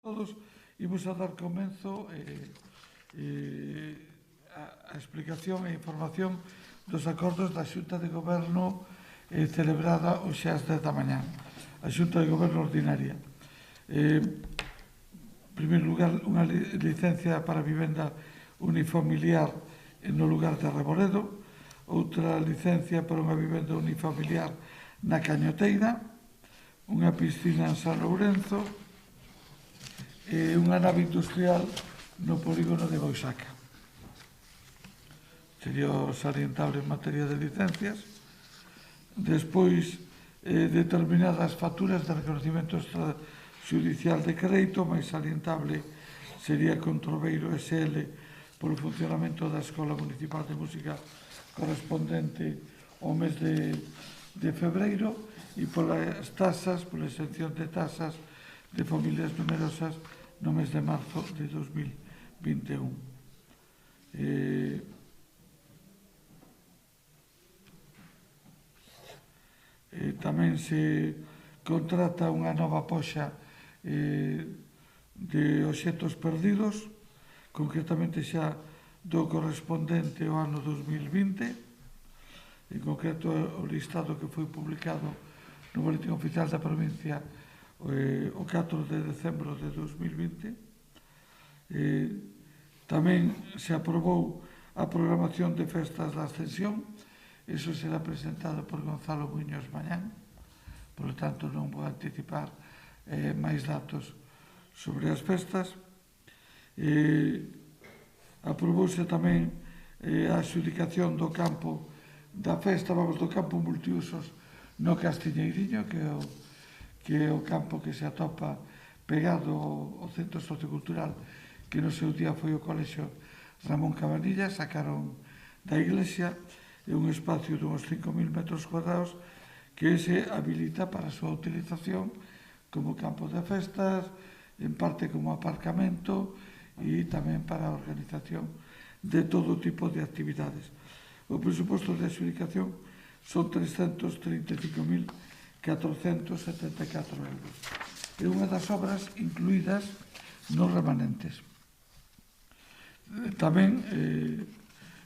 Todos imos a dar comenzo a explicación e información dos acordos da Xunta de Goberno celebrada hoxe ás 10 da mañá, a Xunta de Goberno ordinaria. En primeiro lugar, unha licencia para vivenda unifamiliar no lugar de Reboredo, outra licencia para unha vivenda unifamiliar na Cañoteira, unha piscina en San Lourenzo e unha nave industrial no polígono de Boixaca. Sería o salientable en materia de licencias. Despois, determinadas facturas de reconocimiento extrajudicial de crédito, máis salientable sería Controveiro SL polo funcionamento da Escola Municipal de Música correspondente ao mes de febreiro e polas tasas, pola exención de tasas de familias numerosas no mes de marzo de 2021. Tamén se contrata unha nova poxa de obxectos perdidos, concretamente xa do correspondente ao ano 2020, en concreto o listado que foi publicado no Boletín Oficial da Provincia o 4 de decembro de 2020. Tamén se aprobou a programación de festas da Ascensión. Iso será presentado por Gonzalo Muñoz mañán, por lo tanto non vou anticipar máis datos sobre as festas. Aprobouse tamén a adxudicación do campo da festa, do campo multiusos no Castiñeiriño, que é o campo que se atopa pegado ao Centro Sociocultural, que no seu día foi o Colexio Ramón Cabanilla. Sacaron da iglesia, é un espacio de uns 5.000 metros cuadrados que se habilita para a súa utilización como campo de festas, en parte como aparcamento e tamén para a organización de todo tipo de actividades. O presuposto de adxudicación son 335.474 euros. É unha das obras incluídas nos remanentes. Tamén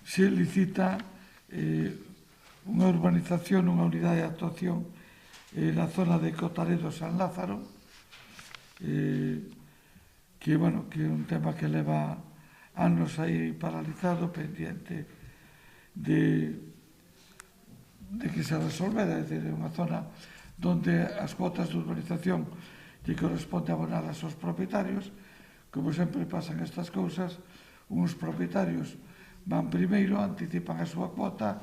se licita unha urbanización, unha unidade de actuación na zona de Cotaredo, San Lázaro, que é un tema que leva anos aí paralizado, pendiente de que se resolvera. É dicir, é unha zona onde as cuotas de urbanización lle corresponde abonalas aos propietarios. Como sempre pasan estas cousas, uns propietarios van primeiro, anticipan a súa cuota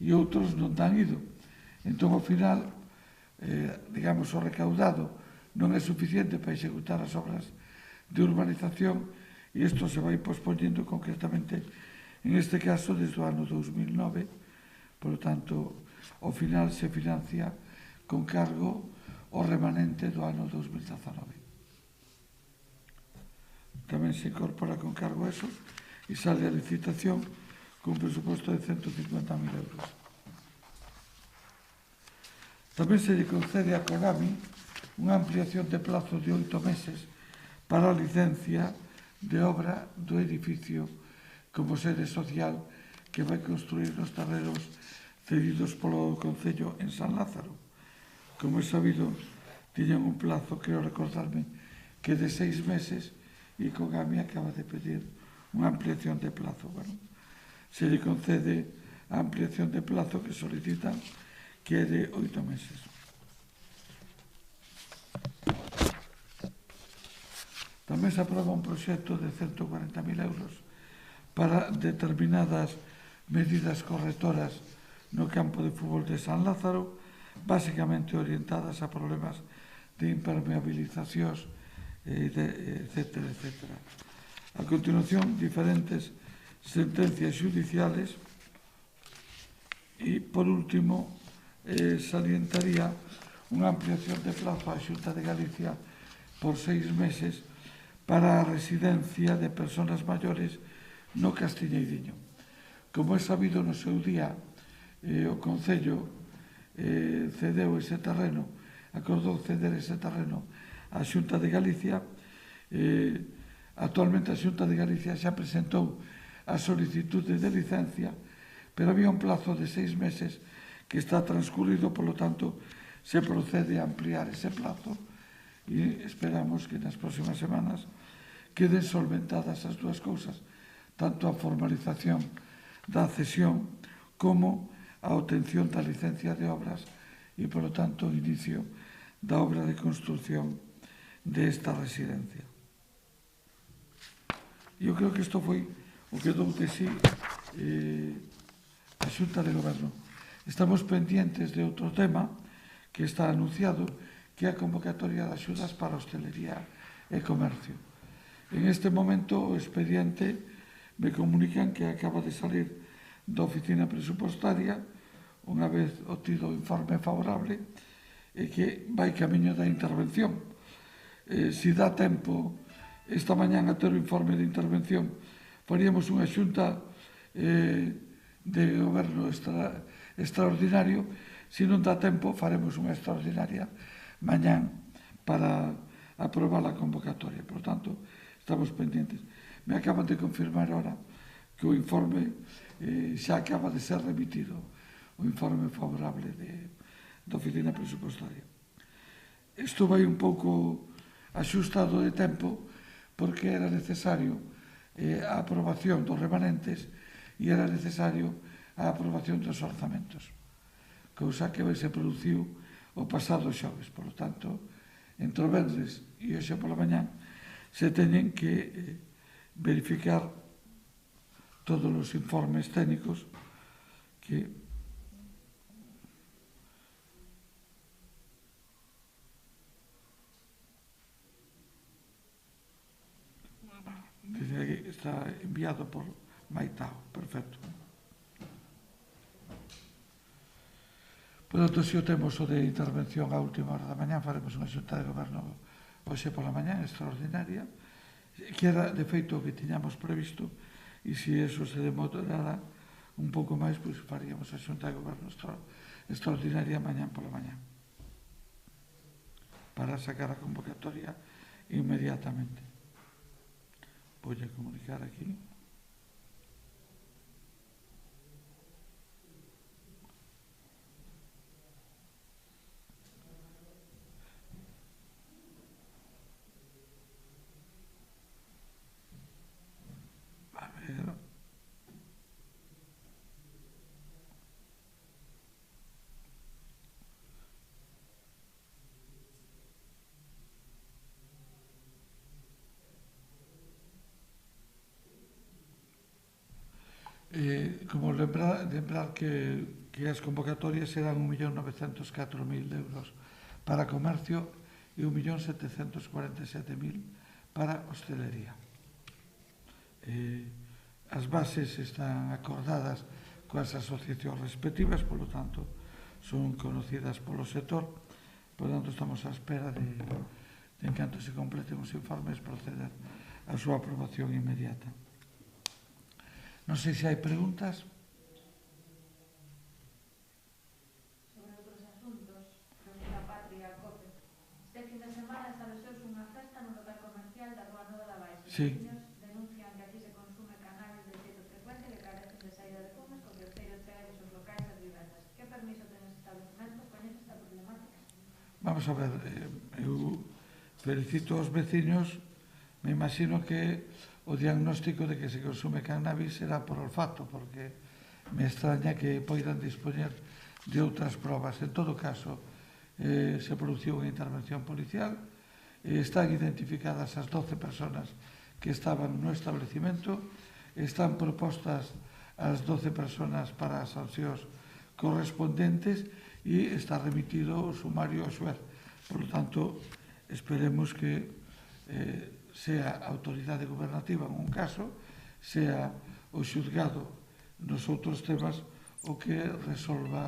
e outros non dan ido. Entón, ao final, digamos, o recaudado non é suficiente para executar as obras de urbanización e isto se vai pospoñendo concretamente, en este caso, desde o ano 2009. Por lo tanto, ao final se financia con cargo ao remanente do ano 2019. Tamén se incorpora con cargo eso e sale a licitación con presuposto de 150.000 euros. Tamén se lle concede a Cogami unha ampliación de plazo de 8 meses para a licencia de obra do edificio como sede social que vai construir nos terrenos cedidos polo Concello en San Lázaro. Como é sabido, tiñan un plazo, creo recordarme, que de 6 meses, e Cogami acaba de pedir unha ampliación de plazo. Bueno, se lle concede a ampliación de plazo que solicitan, que é de 8 meses. Tamén se aproba un proxecto de 140.000 euros para determinadas medidas correctoras no campo de fútbol de San Lázaro, básicamente orientadas a problemas de impermeabilizacións, etcétera, etcétera. A continuación, diferentes sentencias judiciales e, por último, salientaría unha ampliación de plazo á Xunta de Galicia por 6 meses para a residencia de persoas maiores no Castiñeiriño. Como é sabido, no seu día, o Concello cedeu ese terreno, acordou ceder ese terreno á Xunta de Galicia Actualmente a Xunta de Galicia xa presentou a solicitude de licencia, pero había un plazo de 6 meses que está transcurrido, polo tanto, se procede a ampliar ese plazo e esperamos que nas próximas semanas queden solventadas as dúas cousas, tanto a formalización da cesión como a obtención da licencia de obras e, polo tanto, o inicio da obra de construcción desta residencia. Eu creo que isto foi o que dou de sí a Xunta de Goberno. Estamos pendientes de outro tema que está anunciado, que é a convocatoria de axudas para hostelería e comercio. En este momento o expediente me comunican que acaba de salir da oficina presupostaria unha vez obtido o informe favorable e que vai camiño da intervención. Se dá tempo esta mañán a ter o informe de intervención, faríamos unha xunta de goberno extraordinario. Se non dá tempo, faremos unha extraordinaria mañán para aprobar a convocatoria. Por tanto, estamos pendientes. Me acaban de confirmar ahora que o informe xa acaba de ser remitido, o informe favorable da oficina presupostaria. Isto vai un pouco axustado de tempo porque era necesario a aprobación dos remanentes e era necesario a aprobación dos orzamentos, cousa que se produciu o pasado xoves. Por lo tanto, entre o venres e hoxe pola mañán se teñen que verificar todos os informes técnicos que dice que está enviado por Maitao. Perfecto. Por tanto, se o temos o de intervención a última hora da mañán, faremos unha xunta de goberno hoxe pola mañán extraordinaria, que era de feito o que tiñamos previsto, e se eso se demorara un pouco máis, pois faríamos a xunta de goberno extraordinaria mañán pola mañán para sacar a convocatoria inmediatamente. Vou a comunicar aquí. A ver. Como lembrar que as convocatorias serán 1.904.000 euros para comercio e 1.747.000 para hostelería. As bases están acordadas coas asociacións respectivas, polo tanto, son conocidas polo sector, por tanto, estamos á espera de en canto se completen os informes, proceder a súa aprobación inmediata. Non sei se hai preguntas. Sobre outros asuntos, pregunta Patria Cope. Este fin de semana estableceuse unha festa no local comercial da Rúa Noda da Baixa. Sí. Os veciños denuncian que aquí se consume cannabis de xeito frecuente que carecen de saída de fumes, co que o ceiro chega a esos locais as vivendas. Que permiso ten ese establecemento? Coñece esta problemática? Vamos a ver, eu felicito aos veciños. Me imagino que o diagnóstico de que se consume cannabis será por olfato, porque me extraña que poidan dispoñer de outras probas. En todo caso, se produciu unha intervención policial, están identificadas as 12 personas que estaban no establecimento, están propostas as 12 personas para as sancións correspondentes e está remitido o sumario ao xuez. Por lo tanto, esperemos que sea a autoridade gobernativa en un caso, sea o xuzgado nos outros temas o que resolva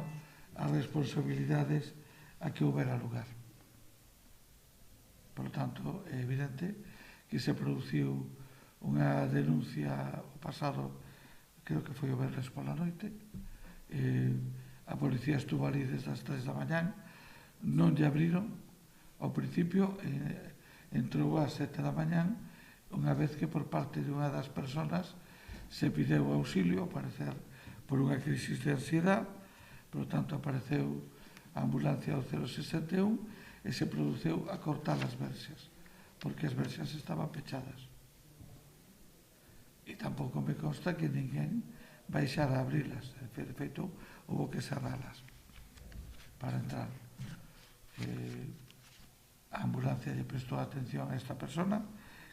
as responsabilidades a que houbera lugar. Por tanto, é evidente que se produciu unha denuncia o pasado, creo que foi o venres pola noite, a policía estuvo ali desde as 3 da mañán, non lle abriron ao principio, entrou ás 7 da mañán, unha vez que por parte de unha das persoas se pideu auxilio, ao parecer por unha crisis de ansiedade, por tanto apareceu a ambulancia ao 061 e se produceu a cortar as verxas, porque as verxas estaban pechadas. E tampouco me consta que ninguén baixara a abrilas. De feito, houve que cerralas para entrar. A ambulancia lle prestou atención a esta persona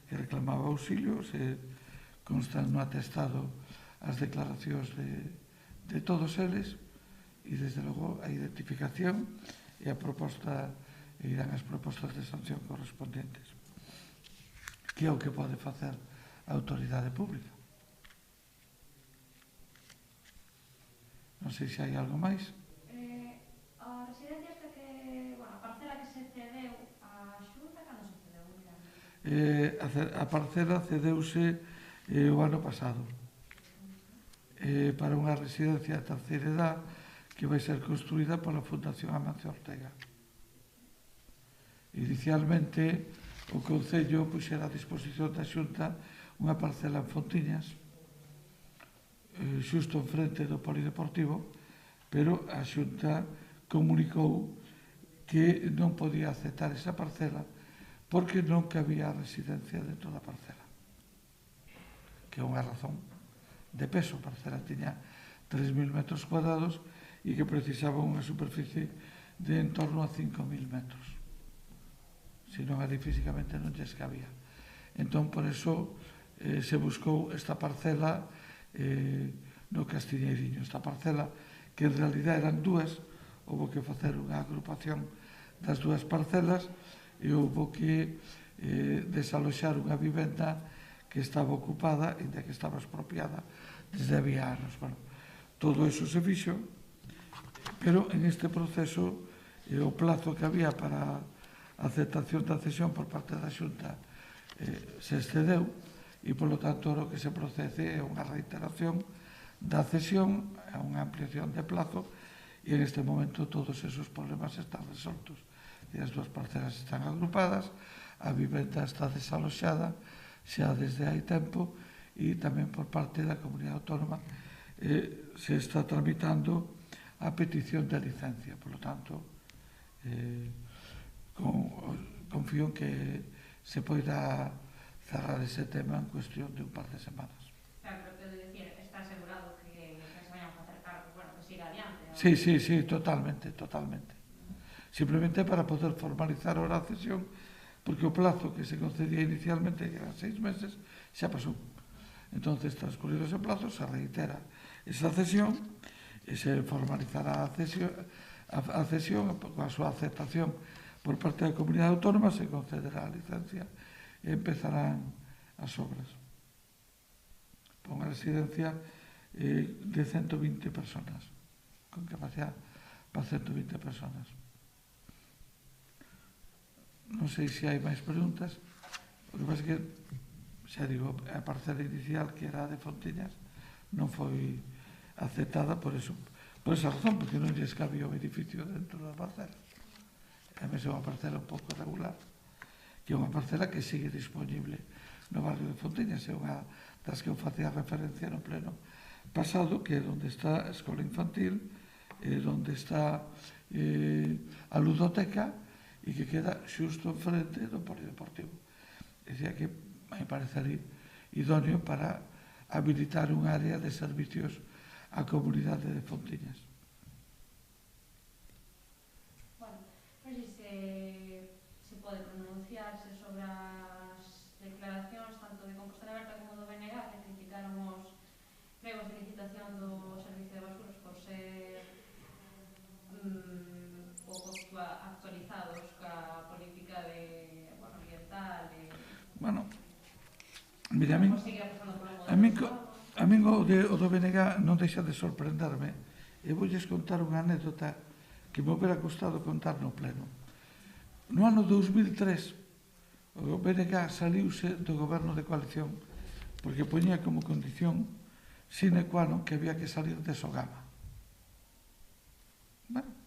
que reclamaba auxilio, se constan no atestado as declaracións de todos eles e, desde logo, a identificación e a proposta, e irán as propostas de sanción correspondientes, que é o que pode facer a autoridade pública. Non sei se hai algo máis. A residencia esta que, bueno, a parcela que se cedeu a Xunta, cando se cedeu? A parcela cedeuse o ano pasado para unha residencia de terceira edad que vai ser construída pola Fundación Amancio Ortega. Inicialmente, o Concello puxera a disposición da Xunta unha parcela en Fontiñas, xusto en frente do polideportivo, pero a Xunta comunicou que non podía aceptar esa parcela porque non cabía a residencia dentro da parcela, que é unha razón de peso. A parcela tiña 3.000 metros cuadrados e que precisaba unha superficie de en torno a 5.000 metros. Se non ali físicamente non lles cabía. Entón, por eso, se buscou esta parcela no Castiñeiriño. Esta parcela, que en realidad eran dúas, houve que facer unha agrupación das dúas parcelas e houve que desaloxar unha vivenda que estaba ocupada e que estaba expropiada desde había anos. Bueno, todo eso se fixo, pero en este proceso o plazo que había para a aceptación da cesión por parte da Xunta se excedeu e, polo tanto, o que se procede é unha reiteración da cesión, a unha ampliación de plazo, e en este momento todos esos problemas están resoltos. E as dúas parcelas están agrupadas, a vivenda está desaloxada xa desde hai tempo e tamén por parte da Comunidade Autónoma se está tramitando a petición de licencia. Por lo tanto, confío en que se poida cerrar ese tema en cuestión de un par de semanas. Claro, pero quero dicir, está asegurado que se vayan a facer cargo, bueno, que siga adiante. Sí, sí, sí, totalmente, totalmente. Simplemente para poder formalizar ahora a cesión, porque o plazo que se concedía inicialmente, que eran 6 meses, xa pasou. Entonces, transcurrido ese plazo, se reitera esa cesión e se formalizará a cesión con a súa aceptación por parte da Comunidade Autónoma, se concederá a licencia e empezarán as obras. Unha residencia de 120 personas, con capacidade para 120 personas. Non sei se hai máis preguntas. O que pasa é que, xa digo, a parcela inicial, que era a de Fontiñas, non foi aceptada por esa razón, porque non lles cabía o edificio dentro da parcela. A mesma é unha parcela un pouco regular, que é unha parcela que sigue disponible no barrio de Fontiñas, é unha das que eu facía referencia no pleno pasado, que é onde está a escola infantil, onde está a ludoteca, e que queda xusto enfrente do polideportivo. Decía que me parecería idóneo para habilitar un área de servicios á comunidade de Fontiñas. Bueno, non sei se pode pronunciarse sobre as declaracións tanto de Compostela Aberta como do BNG, que criticaron os pregos de licitación do servicio de basuras por ser pouco actualizados ca política de, bueno, ambiental e... Bueno, mira, a min o do BNG non deixa de sorprenderme, e voulles contar unha anécdota que me hubiera gustado contar no pleno. No ano 2003, o BNG saliuse do goberno de coalición porque poñía como condición sine qua non que había que salir de Sogama. Bueno,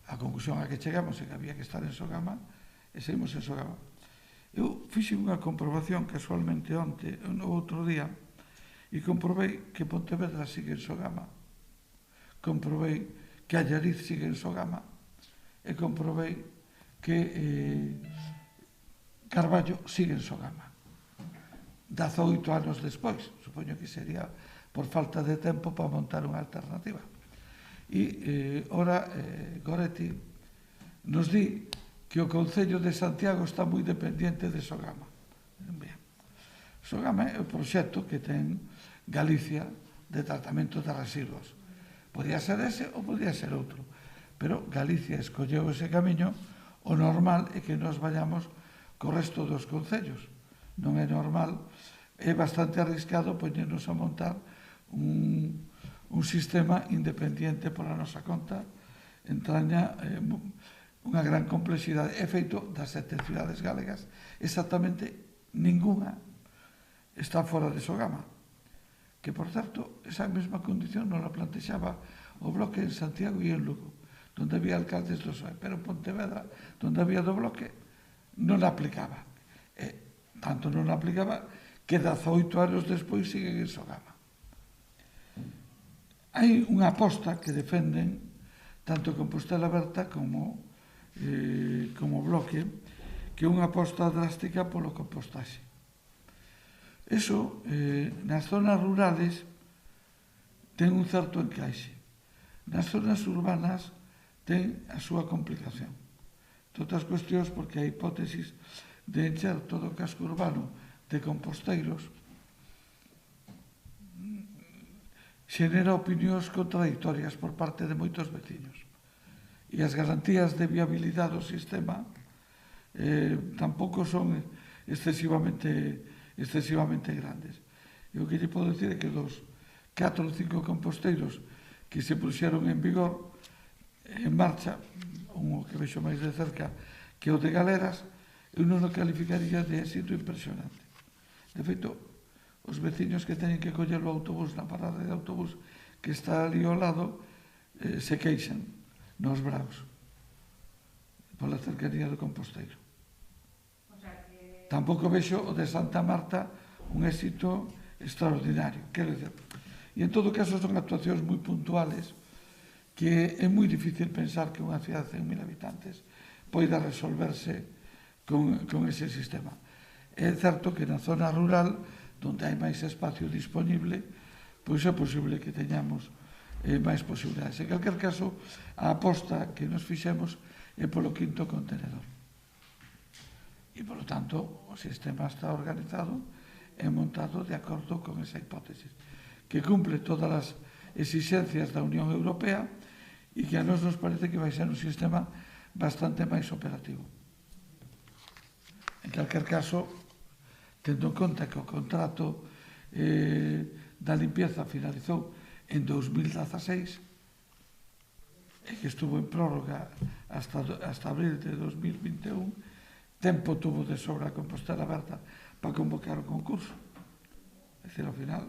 a conclusión a que chegamos é que había que estar en Sogama e seguimos en Sogama. Eu fixe unha comprobación casualmente onte, o outro día, e comprovei que Pontevedra sigue en Sogama, comprovei que Allariz sigue en Sogama, e comprovei que Carballo sigue en Sogama. 18 anos despois, supoño que sería por falta de tempo para montar unha alternativa. E ora Goretti nos di que o Concello de Santiago está moi dependiente de Sogama. Ben, Sogama é o proxecto que ten Galicia de tratamento de residuos. Podía ser ese ou podía ser outro, pero Galicia escolleu ese camiño. O normal é que nos vayamos co resto dos concellos. Non é normal, é bastante arriscado poñernos a montar un sistema independiente pola nosa conta. Entraña unha gran complexidade. É feito das 7 cidades galegas, exactamente ninguna está fora de Sogama, que, por certo, esa mesma condición non la plantexaba o Bloque en Santiago e en Lugo, donde había alcaldes do PSOE, pero en Pontevedra, donde había do Bloque, non la aplicaba. Tanto non la aplicaba que 18 anos despois siguen en Sogama. Hai unha aposta que defenden tanto Compostela Aberta como Bloque, que é unha aposta drástica polo compostaxe. Eso, nas zonas rurales, ten un certo encaixe. Nas zonas urbanas ten a súa complicación. Todas as cuestións porque a hipótesis de encher todo o casco urbano de composteiros xenera opinións contradictorias por parte de moitos veciños. E as garantías de viabilidade do sistema tampouco son excesivamente grandes. E o que lle podo dicir é que dos 4 ou 5 composteiros que se puxeron en vigor, en marcha, un que vexo máis de cerca que o de Galeras, eu non o calificaría de éxito impresionante. De feito, os veciños que teñen que coller o autobús na parada de autobús que está ali ao lado se queixan nos braus pola cercanía do composteiro. Tampouco vexo o de Santa Marta un éxito extraordinario, quero dizer. E en todo caso son actuacións moi puntuales que é moi difícil pensar que unha cidade de 100.000 habitantes poida resolverse con ese sistema. É certo que na zona rural, onde hai máis espacio disponible, pois é posible que teñamos máis posibilidades. En calquer caso, a aposta que nos fixemos é polo quinto contenedor. E, polo tanto, o sistema está organizado e montado de acordo con esa hipótesis, que cumple todas as exixencias da Unión Europea e que a nos parece que vai ser un sistema bastante máis operativo. En calquer caso, tendo en conta que o contrato da limpieza finalizou en 2016 e que estuvo en prórroga hasta abril de 2021, tempo tuvo de sobra a Compostela Aberta para convocar o concurso. É dicir, ao final,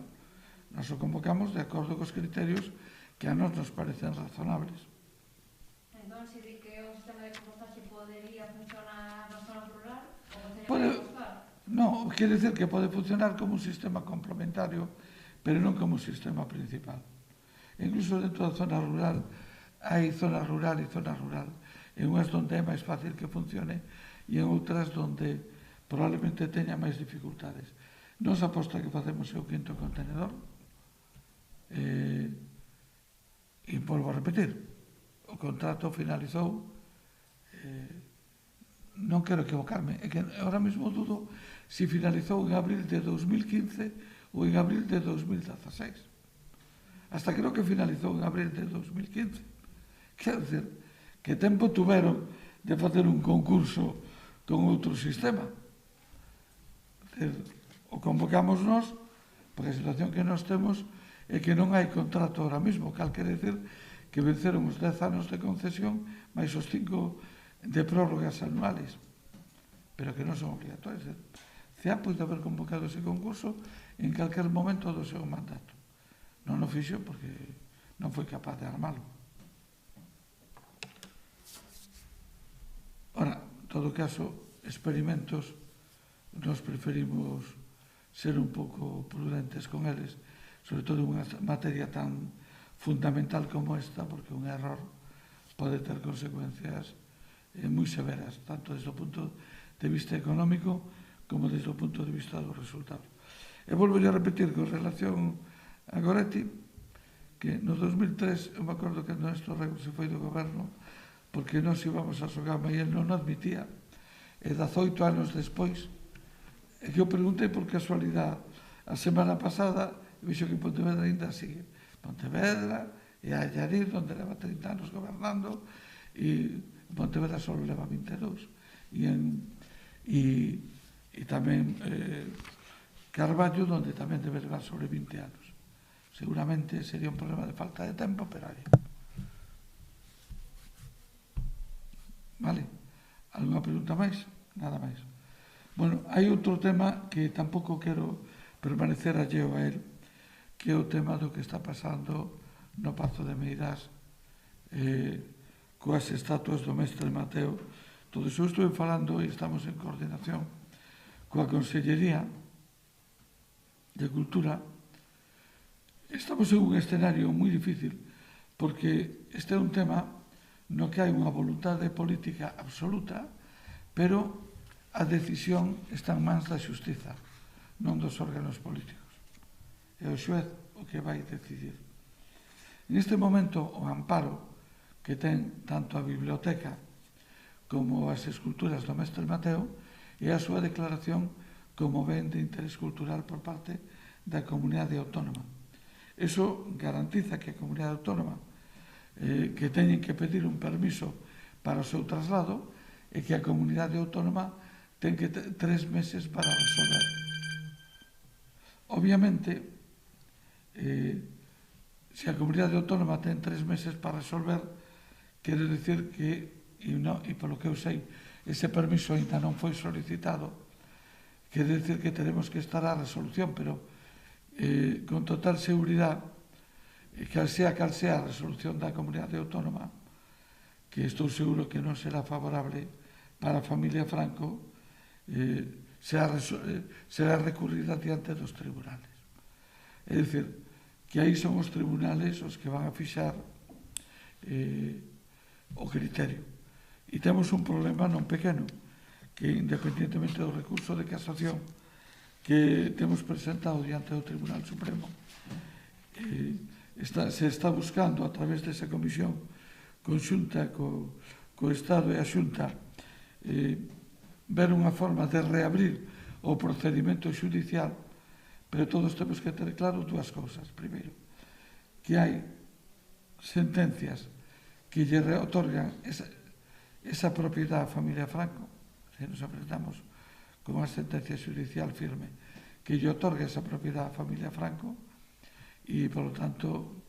nos o convocamos de acordo cos criterios que a nos parecen razonables. Entón, se di que o sistema de compostaxe podería funcionar na zona rural, ou teña que buscar? Non, quere dizer que pode funcionar como un sistema complementario, pero non como un sistema principal. Incluso dentro da zona rural, hai zona rural e zona rural. En unhas onde é máis fácil que funcione e en outras onde probablemente teña máis dificultades. Nos aposta que facemos é o quinto contenedor. E volvo a repetir, o contrato finalizou, non quero equivocarme, é que ahora mesmo dudo se finalizou en abril de 2015 ou en abril de 2016. Hasta creo que finalizou en abril de 2015. Quero dizer, que tempo tuveron de facer un concurso con outro sistema. O convocamos nós, porque a situación que nós temos é que non hai contrato ahora mesmo, cal quere dizer que venceron os 10 anos de concesión máis os 5 de prórrogas anuales, pero que non son obligatorios. CEA pode haber convocado ese concurso en calquer momento do seu mandato. Non o fixo porque non foi capaz de armalo. Ora, en todo caso, experimentos nos preferimos ser un pouco prudentes con eles, sobre todo en unha materia tan fundamental como esta, porque un error pode ter consecuencias moi severas, tanto desde o punto de vista económico como desde o punto de vista do resultado. E volvo a repetir con relación a Goretti, que no 2003, eu me acordo que Néstor Rego se foi do goberno porque nós íbamos a Sogama e ele non admitía. E 18 anos despois, e que eu preguntei por casualidade a semana pasada, e vixo que Pontevedra ainda sigue. Pontevedra e a Allariz, onde leva 30 anos gobernando, e Pontevedra só leva 22. E tamén Carballo, onde tamén debe levar sobre 20 anos. Seguramente sería un problema de falta de tempo, pero hai. Vale? Alguna pregunta máis? Nada máis. Bueno, hai outro tema que tampouco quero permanecer alleo a él, que é o tema do que está pasando no Pazo de Meirás coas estatuas do mestre Mateo. Todo iso estuve falando e estamos en coordinación coa Consellería de Cultura. Estamos en un escenario moi difícil porque este é un tema no que hai unha voluntade política absoluta, pero a decisión está en mans da xustiza, non dos órganos políticos. É o xuez o que vai decidir. Neste momento, o amparo que ten tanto a biblioteca como as esculturas do mestre Mateo é a súa declaración como ben de interés cultural por parte da comunidade autónoma. Iso garantiza que a comunidade autónoma que teñen que pedir un permiso para o seu traslado e que a comunidade autónoma ten que ter 3 meses para resolver. Obviamente, se a comunidade autónoma ten 3 meses para resolver, quere decir que, e polo que eu sei, ese permiso ainda non foi solicitado, quere decir que teremos que estar a resolución, pero con total seguridade, cal sea a resolución da comunidade autónoma, que estou seguro que non será favorable para a familia Franco, será recurrida diante dos tribunales. É dicir, que aí son os tribunales os que van a fixar o criterio. E temos un problema non pequeno, que independentemente do recurso de casación que temos presentado diante do Tribunal Supremo, se está buscando a través desa comisión conxunta co Estado e a Xunta ver unha forma de reabrir o procedimento xudicial, pero todos temos que ter claro dúas cousas. Primeiro, que hai sentencias que lle otorgan esa propiedade á familia Franco, se nos apresentamos con unha sentencia judicial firme que lle otorga esa propiedade á familia Franco, e, polo tanto,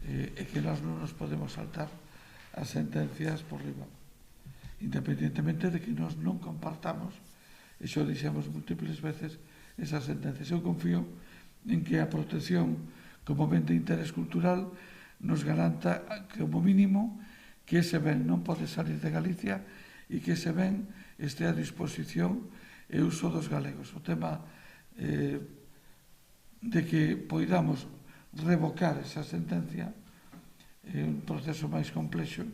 é que nós non nos podemos saltar as sentencias por riba, independentemente de que nós non compartamos, e xo dixemos múltiples veces, esas sentencias. Eu confío en que a protección como ben de interés cultural nos garanta, como mínimo, que ese ben non pode salir de Galicia e que ese ben este a disposición e uso dos galegos. O tema de que poidamos revocar esa sentencia é un proceso máis complexo,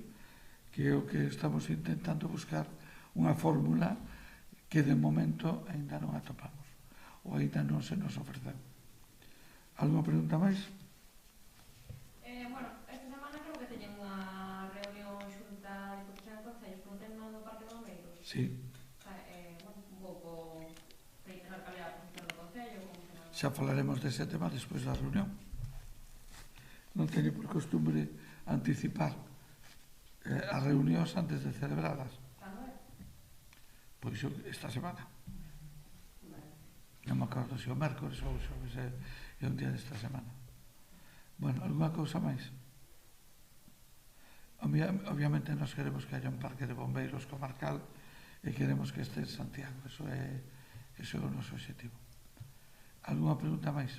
que é o que estamos intentando buscar unha fórmula que de momento ainda non atopamos ou ainda non se nos ofreceu. Alguna pregunta máis? Bueno, esta semana creo que teñen unha reunión xunta de Diputación de Concellos con o tema do Parque de Bombeiros. Sí. Un pouco reiterar cal é a posición do Concello. Xa falaremos dese tema despois da reunión. Non teño por costumbre anticipar as reunións antes de celebradas. Cando é? Pois esta semana. Non me acordo se o mércores ou se é un día desta semana. Bueno, alguna cousa máis? Obviamente nós queremos que haya un parque de bombeiros comarcal e queremos que este en Santiago. Eso é o noso objetivo. Alguna pregunta máis?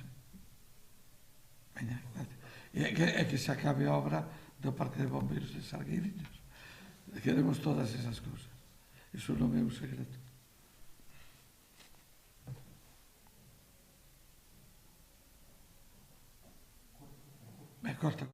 Veña, é que se acabe a obra do parque de bombeiros de Salgueiriños. Queremos todas esas cousas. Iso non é un segredo. Corta.